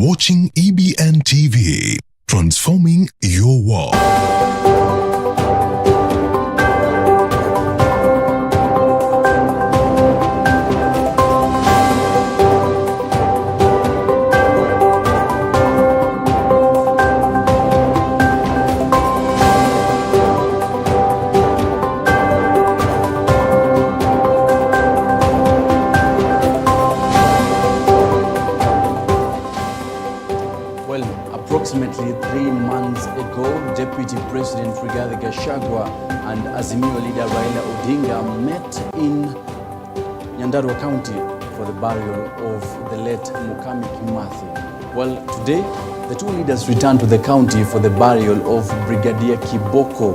watching EBN TV, transforming your world. Approximately 3 months ago, Deputy President Adika and Azimio leader Raila Odinga met in Nyandarua County for the burial of the late Mukami Kimathi. Well, today, the two leaders returned to the county for the burial of Brigadier Kiboko.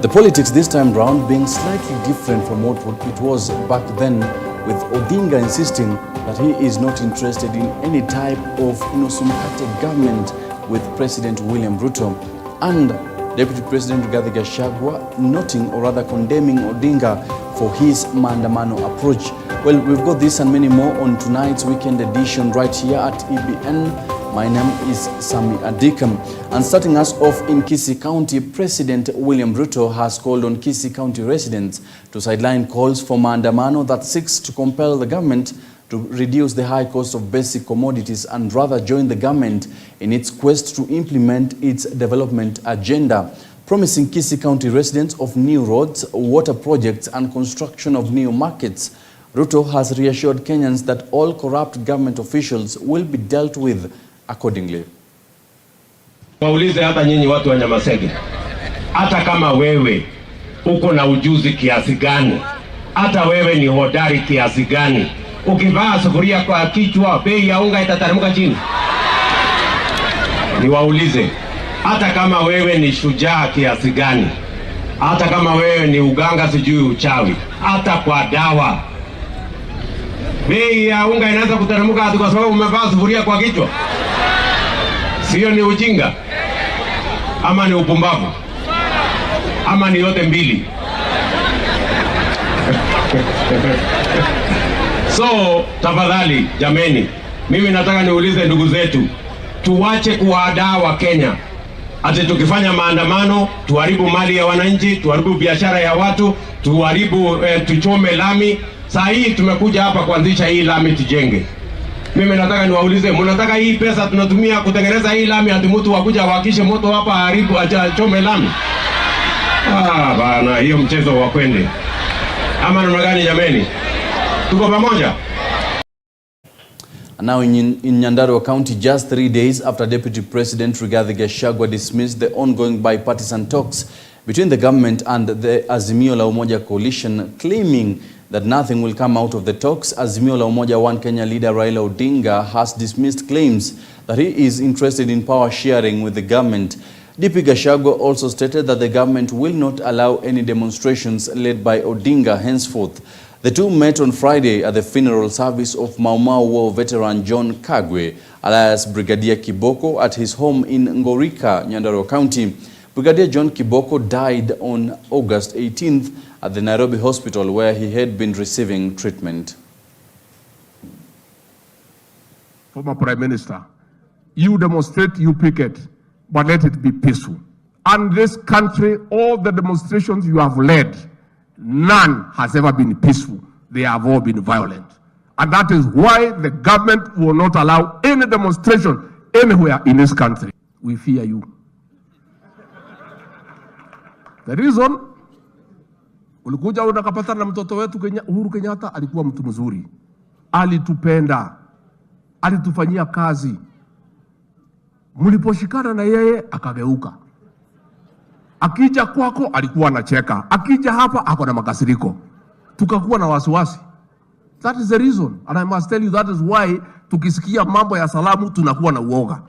The politics this time round being slightly different from what it was back then, with Odinga insisting that he is not interested in any type of Sumkate government with President William Ruto, and Deputy President Adika noting or rather condemning Odinga for his maandamano approach. Well, we've got this and many more on tonight's weekend edition right here at EBN. My name is Sammy Adika, and starting us off in Kisii County, President William Ruto has called on Kisii County residents to sideline calls for maandamano that seeks to compel the government to reduce the high cost of basic commodities and rather join the government in its quest to implement its development agenda, promising Kisii County residents of new roads, water projects and construction of new markets. Ruto has reassured Kenyans that all corrupt government officials will be dealt with accordingly. Waulize hata nyinyi watu wa Nyamasege, hata kama wewe uko na ujuzi kiasi gani, hata wewe ni hodari kiasi gani, ukivaa sufuria kwa kichwa, bei ya unga itateremka chini. Niwaulize, hata kama wewe ni shujaa kiasi gani, hata kama wewe ni uganga sijui uchawi, hata kwa dawa, bei ya unga inaweza kuteremka hadi kwa sababu umevaa sufuria kwa kichwa? Sio ni ujinga? Ama ni upumbavu? Ama ni yote mbili? So, tafadhali, jameni, mimi nataka niulize ndugu zetu, tuwache kuwahadaa wa Kenya. Ati tukifanya maandamano, tuharibu mali ya wananchi, tuharibu biashara ya watu, tuchome lami. Saa hii tumekuja hapa kuanzisha hii lami tujenge. Mimi nataka niwaulize, mnataka hii pesa tunatumia kutengeneza hii lami ati mtu wakuja wakishe moto hapa haribu achome lami? Bana, hiyo mchezo wa kwende. Ama namna gani jameni? Tuko pamoja? Now in Nyandarua County, just 3 days after Deputy President Adika dismissed the ongoing bipartisan talks between the government and the Azimio la Umoja coalition, claiming that nothing will come out of the talks, Azimio la Umoja One Kenya leader Raila Odinga has dismissed claims that he is interested in power sharing with the government. DP Gachagua also stated that the government will not allow any demonstrations led by Odinga henceforth. The two met on Friday at the funeral service of Mau Mau War veteran John Kagwe, alias Brigadier Kiboko, at his home in Ngorika, Nyandarua County. Brigadier John Kiboko died on August 18th at the Nairobi hospital where he had been receiving treatment. Former Prime Minister, you demonstrate, you picket, but let it be peaceful. And this country, all the demonstrations you have led, none has ever been peaceful. They have all been violent. And that is why the government will not allow any demonstration anywhere in this country. We fear you. The reason, ulikuja unakapata na mtoto wetu Uhuru Kenyatta alikuwa mtu mzuri. Alitupenda. Alitufanyia kazi. Mliposhikana na yeye akageuka. Akija kwako alikuwa anacheka. Akija hapa ako na makasiriko. Tukakuwa na wasiwasi. That is the reason, and I must tell you that is why tukisikia mambo ya salamu tunakuwa na uoga.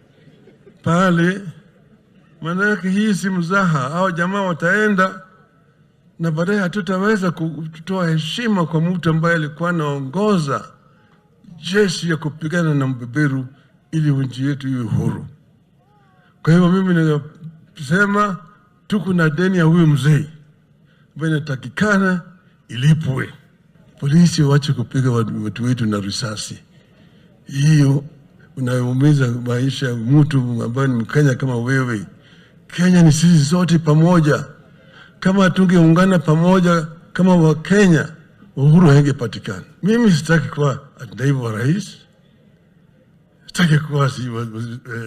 Pale manake hii si mzaha, au jamaa wataenda na baadaye hatutaweza kutoa heshima kwa mtu ambaye alikuwa anaongoza jeshi ya kupigana na mbeberu ili nchi yetu iwe huru. Kwa hiyo mimi ninasema tuko na deni ya huyu mzee ambaye inatakikana ilipwe. Polisi waache kupiga watu wetu na risasi. Hiyo unaumiza maisha ya mtu ambaye ni Mkenya kama wewe. Kenya ni sisi zote pamoja. Kama tungeungana pamoja kama Wakenya, uhuru hangepatikana. Mimi sitaki kuwa naibu wa rais, sitaki kuwa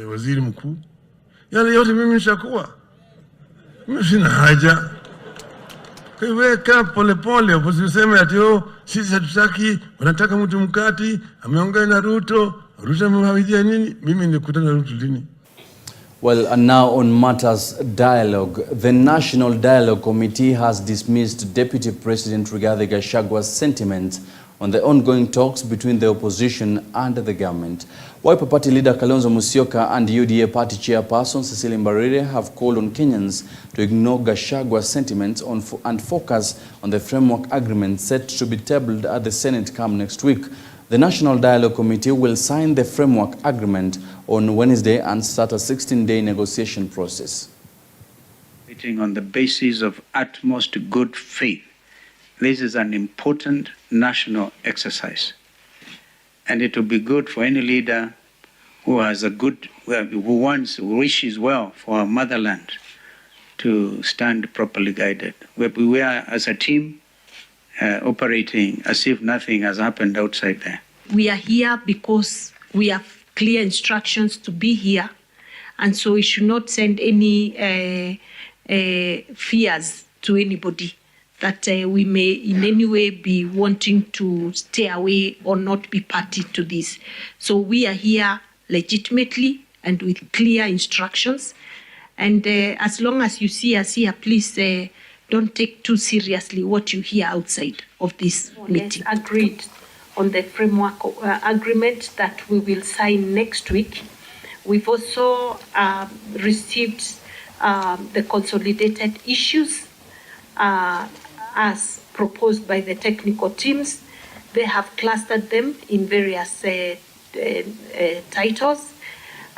waziri mkuu. Yale yote mimi nishakuwa. Mimi sina haja. Weka pole pole, usiseme ati sisi hatutaki, wanataka mtu mkati, ameongea na Ruto amewawidhia nini? Mimi nikutana na Ruto lini? Well, and now on matters dialogue, the National Dialogue Committee has dismissed Deputy President Rigathi Gachagwa's sentiments on the ongoing talks between the opposition and the government. Wiper Party leader Kalonzo Musyoka and UDA Party chairperson Cecilia Mbarire have called on Kenyans to ignore Gachagwa's sentiments and focus on the framework agreement set to be tabled at the Senate come next week. The National Dialogue Committee will sign the framework agreement on Wednesday and start a 16-day negotiation process. On the basis of utmost good faith, this is an important national exercise. And it will be good for any leader who has who wishes well for our motherland to stand properly guided. We are, as a team, operating as if nothing has happened outside there. We are here because we have clear instructions to be here, and so we should not send any fears to anybody that we may in any way be wanting to stay away or not be party to this. So we are here legitimately and with clear instructions, and as long as you see us here, please don't take too seriously what you hear outside of this meeting. Yes, agreed on the framework agreement that we will sign next week. We've also received the consolidated issues as proposed by the technical teams. They have clustered them in various titles.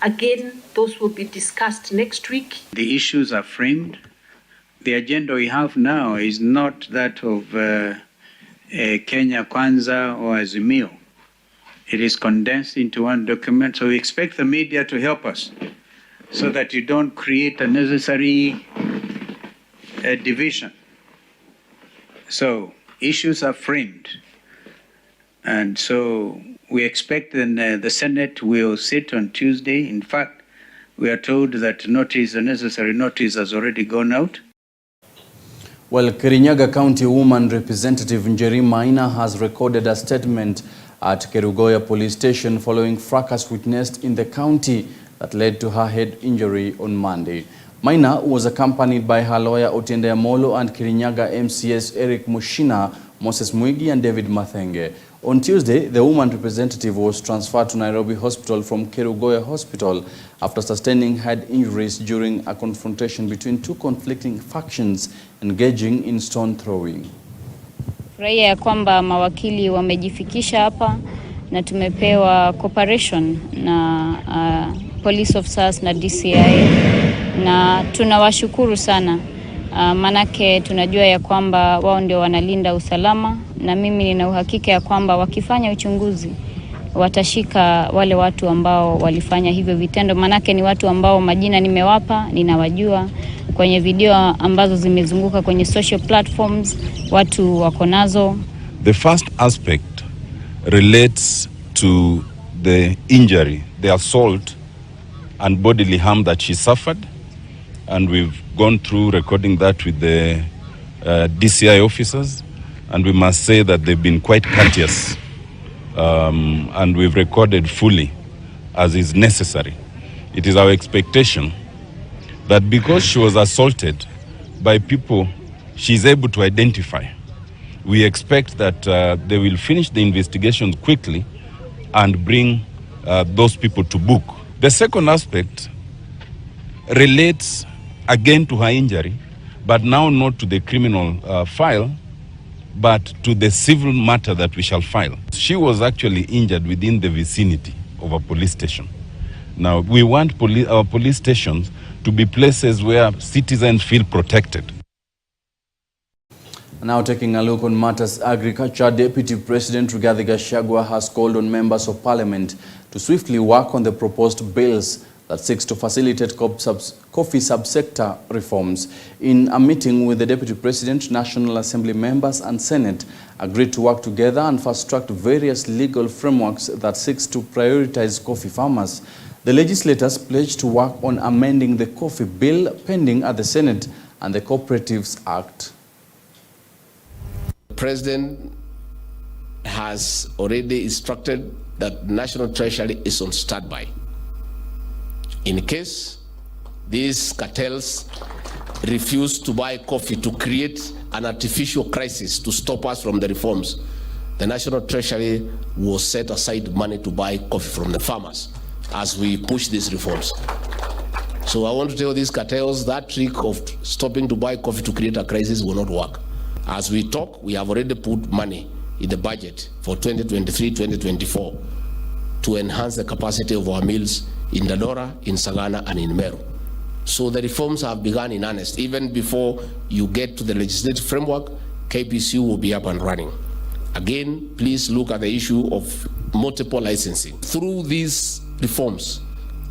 Again, those will be discussed next week. The issues are framed. The agenda we have now is not that of Kenya Kwanza or Azimio. It is condensed into one document, so we expect the media to help us so that you don't create unnecessary division. So issues are framed, and so we expect then the Senate will sit on Tuesday. In fact, we are told that a necessary notice has already gone out. Well, Kirinyaga County Woman Representative Njeri Maina has recorded a statement at Kerugoya Police Station following fracas witnessed in the county that led to her head injury on Monday. Maina was accompanied by her lawyer Otiende Amolo and Kirinyaga MCS Eric Mushina, Moses Mwigi and David Mathenge. On Tuesday, the woman representative was transferred to Nairobi Hospital from Kerugoya Hospital after sustaining head injuries during a confrontation between two conflicting factions engaging in stone throwing. Furahia ya kwamba mawakili wamejifikisha hapa na tumepewa cooperation na police officers na DCI, na tunawashukuru sana. Manake tunajua ya kwamba wao ndio wanalinda usalama, na mimi nina uhakika ya kwamba wakifanya uchunguzi watashika wale watu ambao walifanya hivyo vitendo. Manake ni watu ambao majina nimewapa, ninawajua kwenye video ambazo zimezunguka kwenye social platforms, watu wako nazo. The first aspect relates to the injury, the assault and bodily harm that she suffered, and we've gone through recording that with the DCI officers, and we must say that they've been quite courteous, and we've recorded fully as is necessary. It is our expectation that because she was assaulted by people she's able to identify, we expect that they will finish the investigations quickly and bring those people to book. The second aspect relates again to her injury, but now not to the criminal file, but to the civil matter that we shall file. She was actually injured within the vicinity of a police station. Now, we want our police stations to be places where citizens feel protected. Now taking a look on matters agriculture, Deputy President Rigathi Gachagua has called on members of parliament to swiftly work on the proposed bills that seeks to facilitate coffee subsector reforms. In a meeting with the Deputy President, National Assembly members and Senate agreed to work together and fast-track various legal frameworks that seeks to prioritize coffee farmers. The legislators pledged to work on amending the coffee bill pending at the Senate and the Cooperatives Act. The President has already instructed that the National Treasury is on standby. In case these cartels refuse to buy coffee to create an artificial crisis to stop us from the reforms, the National Treasury will set aside money to buy coffee from the farmers as we push these reforms. So I want to tell these cartels that trick of stopping to buy coffee to create a crisis will not work. As we talk, we have already put money in the budget for 2023-2024 to enhance the capacity of our mills in Dandora, in Sagana, and in Meru. So the reforms have begun in earnest. Even before you get to the legislative framework, KPCU will be up and running. Again, please look at the issue of multiple licensing. Through these reforms,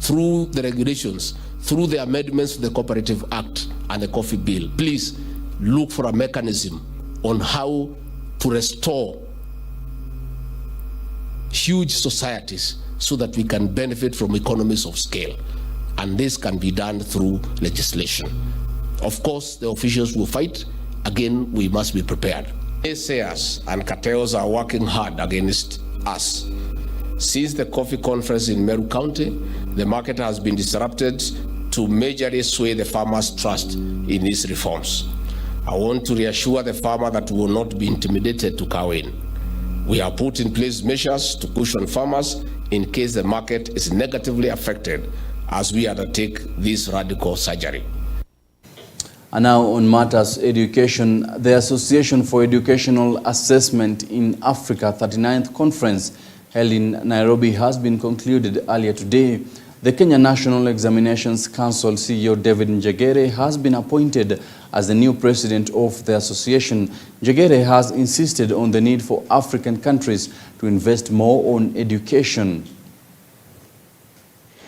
through the regulations, through the amendments to the Cooperative Act and the Coffee Bill, please look for a mechanism on how to restore huge societies so that we can benefit from economies of scale. And this can be done through legislation. Of course, the officials will fight. Again, we must be prepared. Naysayers and cartels are working hard against us. Since the coffee conference in Meru County, the market has been disrupted to majorly sway the farmers' trust in these reforms. I want to reassure the farmer that we will not be intimidated to cow in. We have put in place measures to cushion farmers in case the market is negatively affected as we undertake this radical surgery. And now on matters education, the Association for Educational Assessment in Africa 39th Conference held in Nairobi has been concluded earlier today. The Kenya National Examinations Council CEO David Njegere has been appointed as the new president of the association. Njegere has insisted on the need for African countries to invest more on education.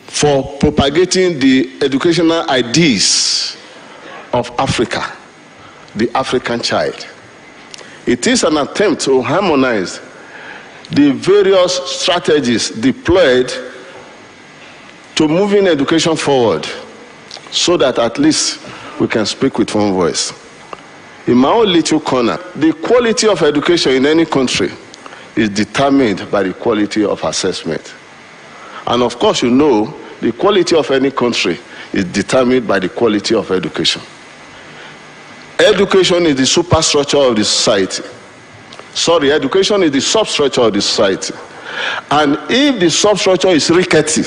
For propagating the educational ideas of Africa, the African child. It is an attempt to harmonize the various strategies deployed to moving education forward so that at least we can speak with one voice. In my own little corner, the quality of education in any country is determined by the quality of assessment. And of course, you know, the quality of any country is determined by the quality of education. Education is the superstructure of the society. Sorry, education is the substructure of the society. And if the substructure is rickety,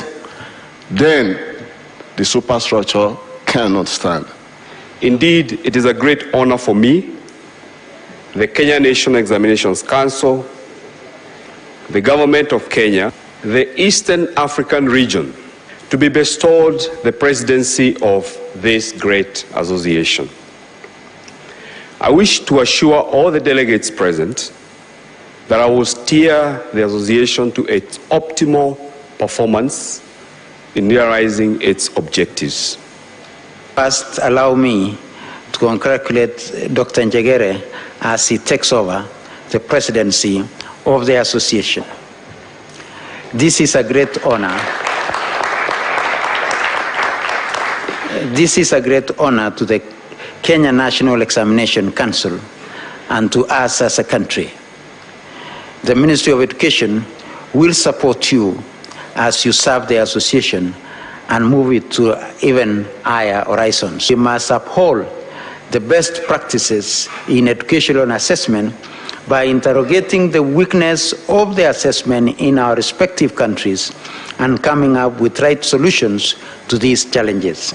then the superstructure cannot stand. Indeed, it is a great honor for me, the Kenya National Examinations Council, the government of Kenya, the Eastern African region, to be bestowed the presidency of this great association. I wish to assure all the delegates present that I will steer the association to its optimal performance in realizing its objectives. First, allow me to congratulate Dr. Njegere as he takes over the presidency of the association. This is a great honor. This is a great honor to the Kenya National Examination Council and to us as a country. The Ministry of Education will support you as you serve the association and move it to even higher horizons. We must uphold the best practices in educational assessment by interrogating the weakness of the assessment in our respective countries and coming up with right solutions to these challenges.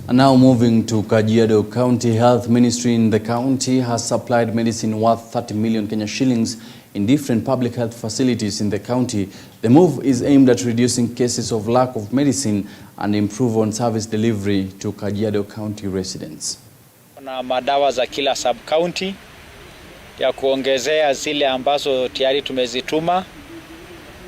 And now moving to Kajiado County, Health Ministry in the county has supplied medicine worth 30 million Kenya shillings in different public health facilities in the county. The move is aimed at reducing cases of lack of medicine and improve on service delivery to Kajiado County residents. Kuna madawa za kila sub county ya kuongezea zile ambazo tayari tumezituma.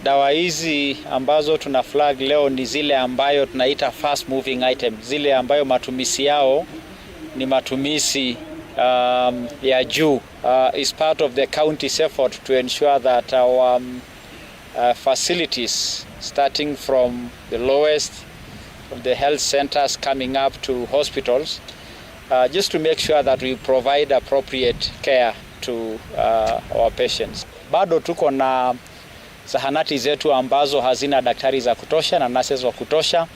Dawa hizi ambazo tuna flag leo ni zile ambayo tunaita fast moving item, zile ambayo matumizi yao ni matumizi ya juu. Is part of the county's effort to ensure that our facilities, starting from the lowest of the health centers coming up to hospitals, just to make sure that we provide appropriate care to our patients. Bado tuko na zahanati zetu ambazo hazina daktari za kutosha na nurses wa kutosha,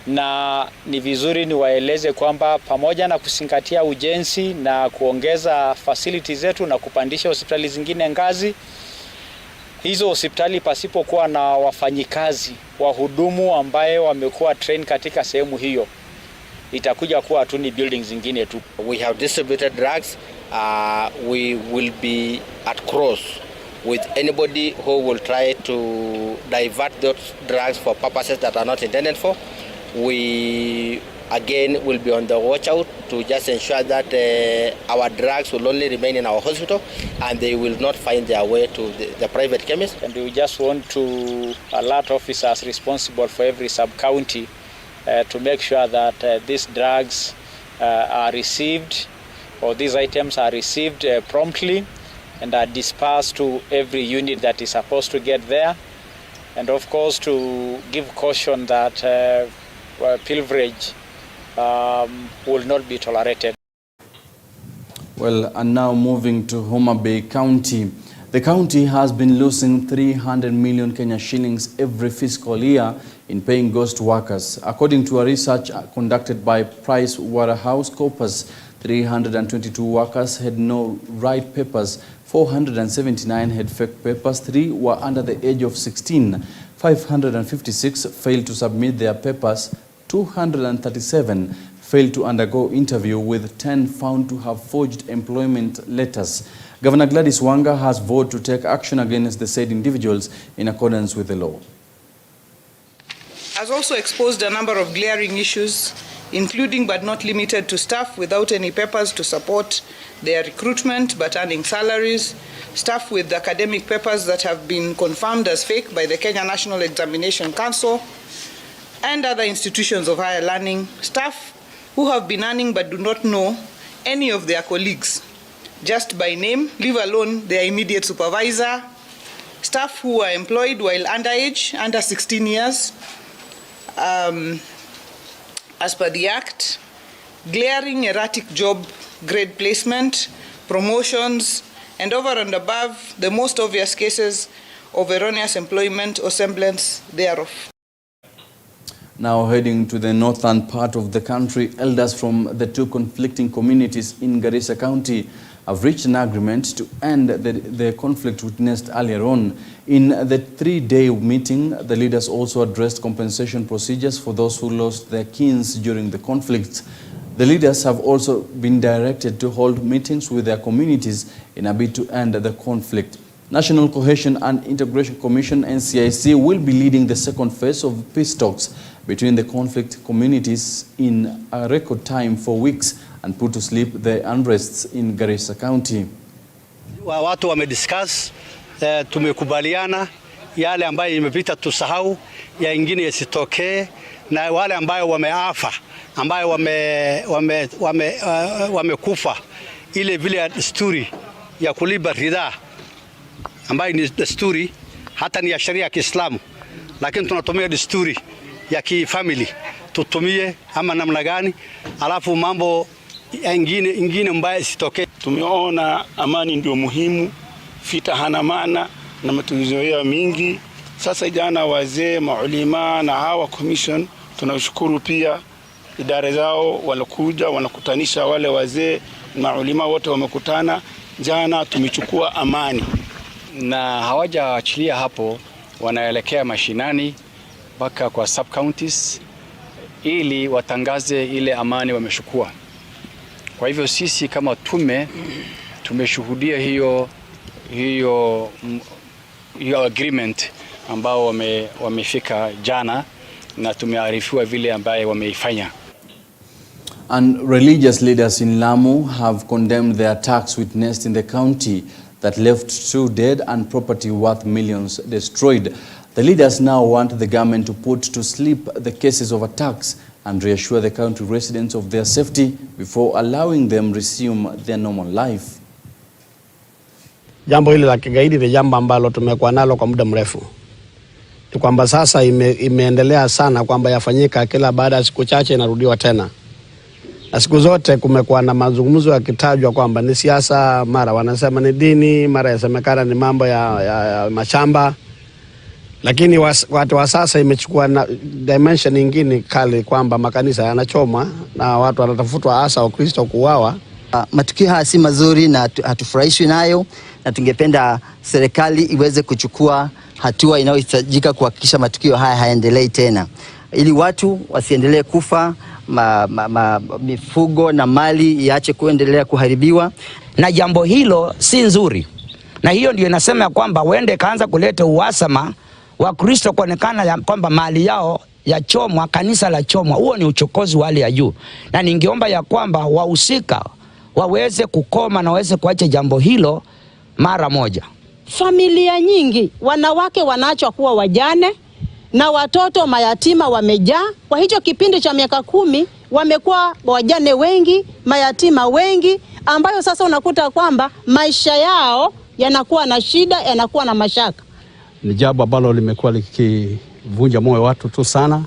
na ni vizuri niwaeleze kwamba pamoja na kuzingatia ujenzi na kuongeza facilities zetu na kupandisha hospitali zingine ngazi, hizo hospitali pasipokuwa na wafanyikazi wahudumu ambaye wamekuwa train katika sehemu hiyo, itakuja kuwa tu ni buildings zingine tu. We have distributed drugs. We will be at cross with anybody who will try to divert those drugs for purposes that are not intended for. We again will be on the watch out to just ensure that our drugs will only remain in our hospital and they will not find their way to the private chemist. And we just want to alert officers responsible for every sub-county to make sure that these drugs are received, or these items are received promptly and are dispersed to every unit that is supposed to get there. And of course to give caution that pilferage will not be tolerated. Well, and now moving to Homa Bay County. The county has been losing 300 million Kenya shillings every fiscal year in paying ghost workers. According to a research conducted by PricewaterhouseCoopers, 322 workers had no right papers, 479 had fake papers, 3 were under the age of 16, 556 failed to submit their papers, 237 failed to undergo interview, with 10 found to have forged employment letters. Governor Gladys Wanga has vowed to take action against the said individuals in accordance with the law. Has also exposed a number of glaring issues, including but not limited to staff without any papers to support their recruitment but earning salaries, staff with academic papers that have been confirmed as fake by the Kenya National Examination Council, and other institutions of higher learning, staff who have been earning but do not know any of their colleagues, just by name, leave alone their immediate supervisor, staff who are employed while underage, under 16 years, as per the Act, glaring erratic job grade placement, promotions, and over and above the most obvious cases of erroneous employment or semblance thereof. Now heading to the northern part of the country, elders from the two conflicting communities in Garissa County have reached an agreement to end the conflict witnessed earlier on. In the 3-day meeting, the leaders also addressed compensation procedures for those who lost their kins during the conflict. The leaders have also been directed to hold meetings with their communities in a bid to end the conflict. National Cohesion and Integration Commission (NCIC) will be leading the second phase of peace talks between the conflict communities in a record time, 4 weeks, and put to sleep the unrests in Garissa County. Watu wamediscuss, tumekubaliana yale ambayo imepita tusahau, ya ingine yasitokee, na wale ambayo wameafa, ambayo wamekufa, ile vile ya desturi ya kulipa ridhaa ambayo ni desturi hata ni ya sheria ya Kiislamu, lakini tunatumia desturi ya kifamily, tutumie ama namna gani, alafu mambo ingine mbaya isitokee. Tumeona amani ndio muhimu, vita hana maana na matuzoea mingi. Sasa jana wazee, maulima na hawa commission, tunashukuru pia idara zao walikuja wanakutanisha wale wazee, maulima wote wamekutana jana, tumechukua amani. Na hawajaachilia hapo, wanaelekea mashinani mpaka kwa sub counties ili watangaze ile amani wameshukua. Kwa hivyo sisi kama tume tumeshuhudia hiyo agreement ambao wamefika jana, na tumearifiwa vile ambaye wameifanya. And religious leaders in Lamu have condemned the attacks witnessed in the county that left 2 dead and property worth millions destroyed. The leaders now want the government to put to sleep the cases of attacks and reassure the county residents of their safety before allowing them resume their normal life. Jambo hili la kigaidi ni jambo ambalo tumekuwa nalo kwa muda mrefu. Kwamba sasa imeendelea sana kwamba yafanyika kila baada ya siku chache inarudiwa tena. Na siku zote kumekuwa na mazungumzo yakitajwa kwamba ni siasa, mara wanasema ni dini, mara yasemekana ni mambo ya mashamba. Lakini watu wa sasa imechukua na dimension nyingine kali kwamba makanisa yanachomwa na watu wanatafutwa hasa Wakristo kuuawa. Matukio haya si mazuri na hatufurahishwi nayo, na tungependa serikali iweze kuchukua hatua inayohitajika kuhakikisha matukio haya hayaendelei tena, ili watu wasiendelee kufa, mifugo na mali iache kuendelea kuharibiwa. Na jambo hilo si nzuri, na hiyo ndio inasema kwamba wende kaanza kuleta uhasama wa Kristo kuonekana kwamba mali yao ya chomwa, kanisa la chomwa. Huo ni uchokozi wa hali ya juu, na ningeomba ya kwamba wahusika waweze kukoma na waweze kuacha jambo hilo mara moja. Familia nyingi, wanawake wanaachwa kuwa wajane na watoto mayatima wamejaa. Kwa hicho kipindi cha miaka 10 wamekuwa wajane wengi, mayatima wengi, ambayo sasa unakuta kwamba maisha yao yanakuwa na shida, yanakuwa na mashaka. Ni jambo ambalo limekuwa likivunja moyo watu tu sana,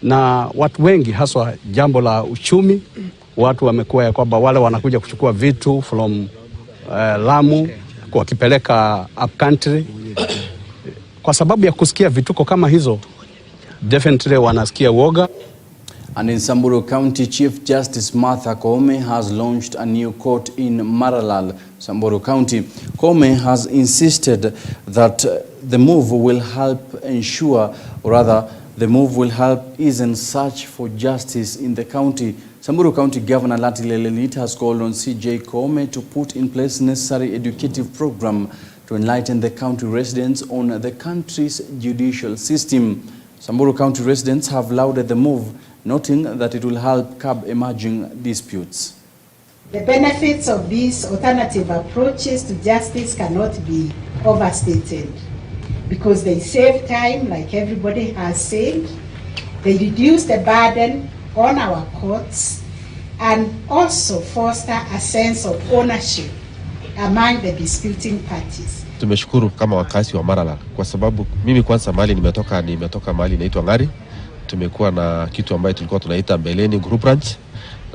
na watu wengi haswa jambo la uchumi. Watu wamekuwa ya kwamba wale wanakuja kuchukua vitu from Lamu wakipeleka up country kwa sababu ya kusikia vituko kama hizo, definitely wanasikia woga. And in Samburu County, Chief Justice Martha Koome has launched a new court in Maralal, Samburu County. Koome has insisted that the move will help ensure, or rather, the move will help ease and search for justice in the county. Samburu County Governor Lati Lelelit has called on CJ Koome to put in place necessary educative program to enlighten the county residents on the country's judicial system. Samburu County residents have lauded the move, noting that it will help curb emerging disputes. The benefits of these alternative approaches to justice cannot be overstated because they save time, like everybody has said. They reduce the burden on our courts and also foster a sense of ownership among the disputing parties. Tumeshukuru kama wakazi wa Maralal kwa sababu mimi kwanza mahali nimetoka mahali inaitwa Ngari. Tumekuwa na kitu ambayo tulikuwa tunaita mbeleni group branch,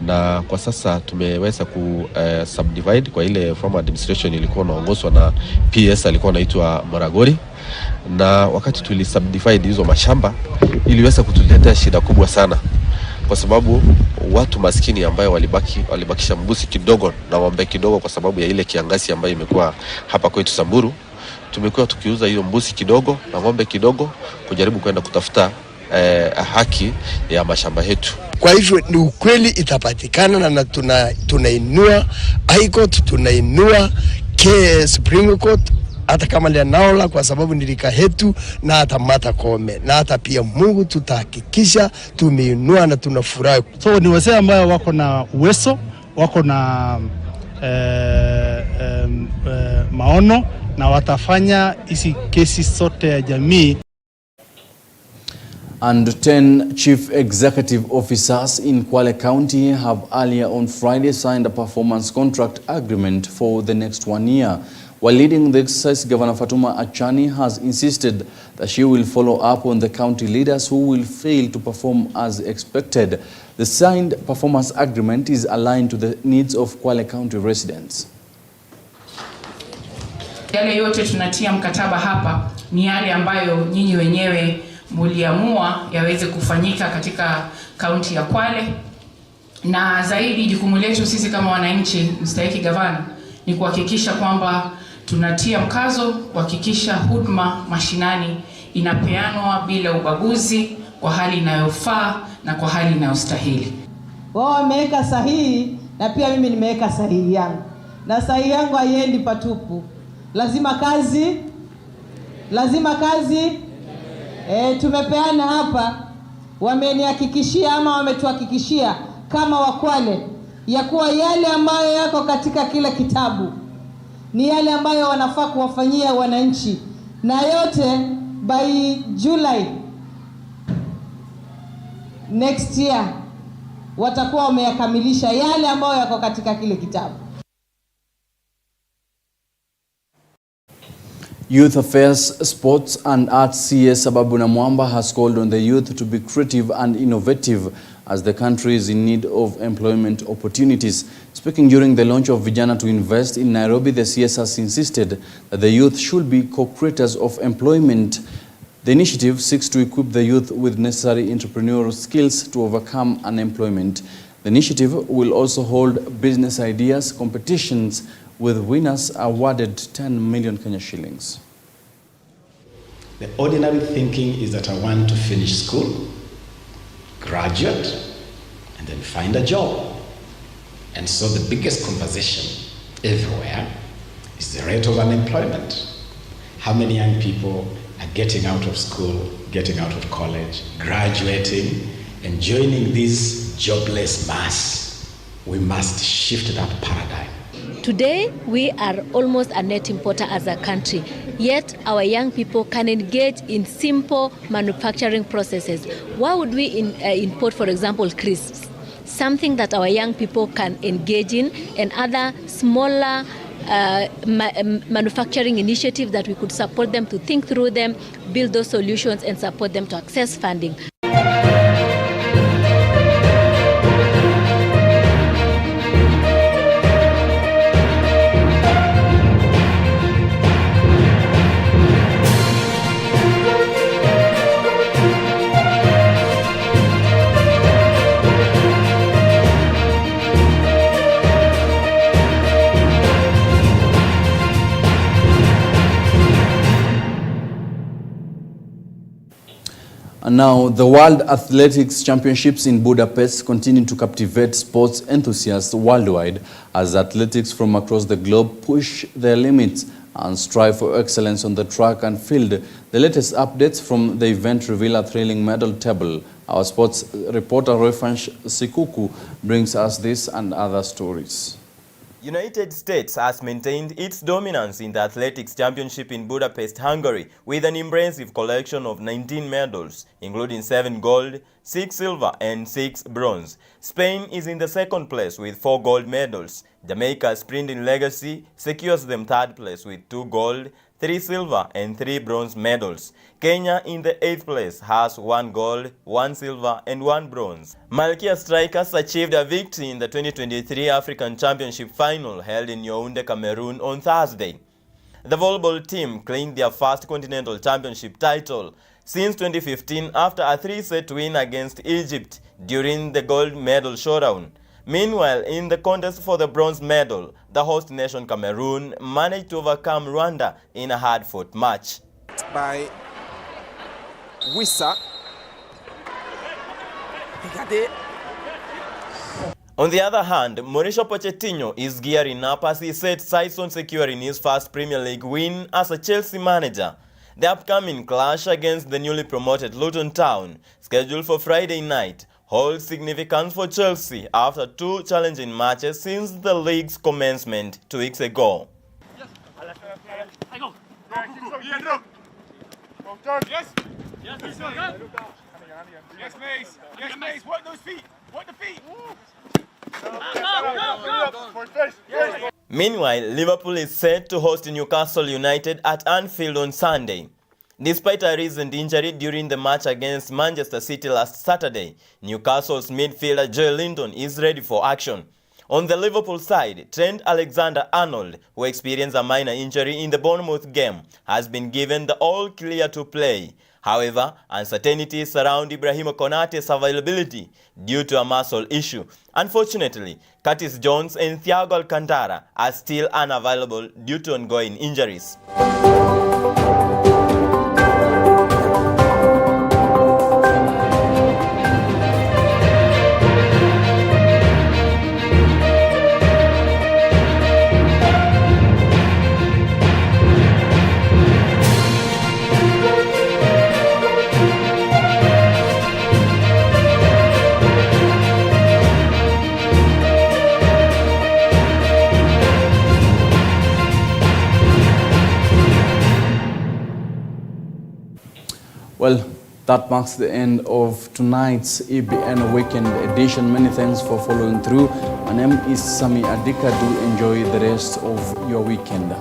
na kwa sasa tumeweza ku subdivide kwa ile former administration ilikuwa inaongozwa na PS alikuwa anaitwa Maragori, na wakati tulisubdivide hizo mashamba iliweza kutuletea shida kubwa sana kwa sababu watu maskini ambayo walibakisha mbuzi kidogo na ng'ombe kidogo kwa sababu ya ile kiangazi ambayo imekuwa hapa kwetu Samburu. Tumekuwa tukiuza hiyo mbuzi kidogo na ng'ombe kidogo kujaribu kwenda kutafuta haki ya mashamba yetu. Kwa hivyo ni ukweli itapatikana, na tunainua High Court, tunainua Supreme Court, hata kama Lenaola kwa sababu nilika yetu, na hata Martha Koome, na hata pia Mungu tutahakikisha tumeinua na tunafurahi. So ni wazee ambao wako na uwezo, wako na maono, na watafanya hizi kesi sote ya jamii. And 10 chief executive officers in Kwale County have earlier on Friday signed a performance contract agreement for the next 1 year. While leading the exercise, Governor Fatuma Achani has insisted that she will follow up on the county leaders who will fail to perform as expected. The signed performance agreement is aligned to the needs of Kwale County residents. Yale yote tunatia mkataba hapa ni yale ambayo nyinyi wenyewe muliamua yaweze kufanyika katika kaunti ya Kwale, na zaidi jukumu letu sisi kama wananchi, mstahiki gavana, ni kuhakikisha kwamba tunatia mkazo kuhakikisha huduma mashinani inapeanwa bila ubaguzi, kwa hali inayofaa na kwa hali inayostahili. Wao wameweka sahihi na pia mimi nimeweka sahihi yangu, na sahihi yangu haiendi patupu. Lazima kazi. Tumepeana hapa, wamenihakikishia ama wametuhakikishia kama Wakwale ya kuwa yale ambayo yako katika kila kitabu ni yale ambayo wanafaa kuwafanyia wananchi, na yote by July next year watakuwa wameyakamilisha yale ambayo yako katika kile kitabu. Youth Affairs, Sports and Arts CS Sababu Namwamba has called on the youth to be creative and innovative as the country is in need of employment opportunities. Speaking during the launch of Vijana to Invest in Nairobi, the CS has insisted that the youth should be co-creators of employment. The initiative seeks to equip the youth with necessary entrepreneurial skills to overcome unemployment. The initiative will also hold business ideas competitions with winners awarded 10 million Kenya shillings. The ordinary thinking is that I want to finish school, graduate, and then find a job. And so the biggest conversation everywhere is the rate of unemployment. How many young people are getting out of school, getting out of college, graduating, and joining this jobless mass? We must shift that paradigm. Today, we are almost a net importer as a country, yet our young people can engage in simple manufacturing processes. Why would we import, for example, crisps? Something that our young people can engage in, and other smaller manufacturing initiatives that we could support them to think through them, build those solutions, and support them to access funding. And now, the World Athletics Championships in Budapest continue to captivate sports enthusiasts worldwide as athletes from across the globe push their limits and strive for excellence on the track and field. The latest updates from the event reveal a thrilling medal table. Our sports reporter Refansh Sikuku brings us this and other stories. United States has maintained its dominance in the Athletics Championship in Budapest, Hungary, with an impressive collection of 19 medals, including 7 gold, 6 silver and 6 bronze. Spain is in the second place with 4 gold medals. Jamaica's sprinting legacy secures them third place with 2 gold, 3 silver and 3 bronze medals. Kenya in the 8th place has 1 gold, 1 silver and 1 bronze. Malkia Strikers achieved a victory in the 2023 African Championship final held in Yaoundé, Cameroon on Thursday. The volleyball team claimed their first continental championship title since 2015 after a 3-set win against Egypt during the gold medal showdown. Meanwhile, in the contest for the bronze medal, the host nation Cameroon managed to overcome Rwanda in a hard-fought match. By Wissa. On the other hand, Mauricio Pochettino is gearing up as he sets sights on securing his first Premier League win as a Chelsea manager. The upcoming clash against the newly promoted Luton Town, scheduled for Friday night, holds significance for Chelsea after 2 challenging matches since the league's commencement 2 weeks ago. Meanwhile, Liverpool is set to host Newcastle United at Anfield on Sunday. Despite a recent injury during the match against Manchester City last Saturday, Newcastle's midfielder Joe Linton is ready for action. On the Liverpool side, Trent Alexander-Arnold, who experienced a minor injury in the Bournemouth game, has been given the all-clear to play. However, uncertainty surrounds Ibrahima Konate's availability due to a muscle issue. Unfortunately, Curtis Jones and Thiago Alcantara are still unavailable due to ongoing injuries. Well, that marks the end of tonight's EBN Weekend Edition. Many thanks for following through. My name is Sammy Adika. Do enjoy the rest of your weekend.